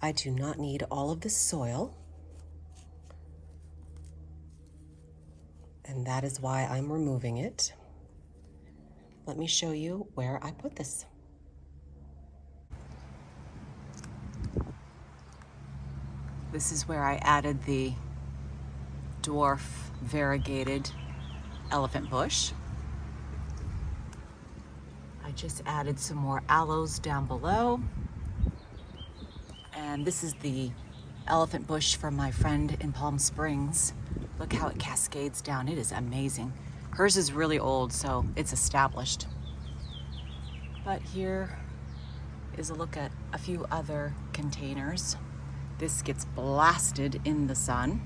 I do not need all of this soil. And that is why I'm removing it. Let me show you where I put this. This is where I added the dwarf variegated elephant bush. I just added some more aloes down below. And this is the elephant bush from my friend in Palm Springs. Look how it cascades down. It is amazing. Hers is really old, so it's established. But here is a look at a few other containers. This gets blasted in the sun.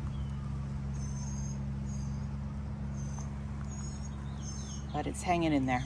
But it's hanging in there.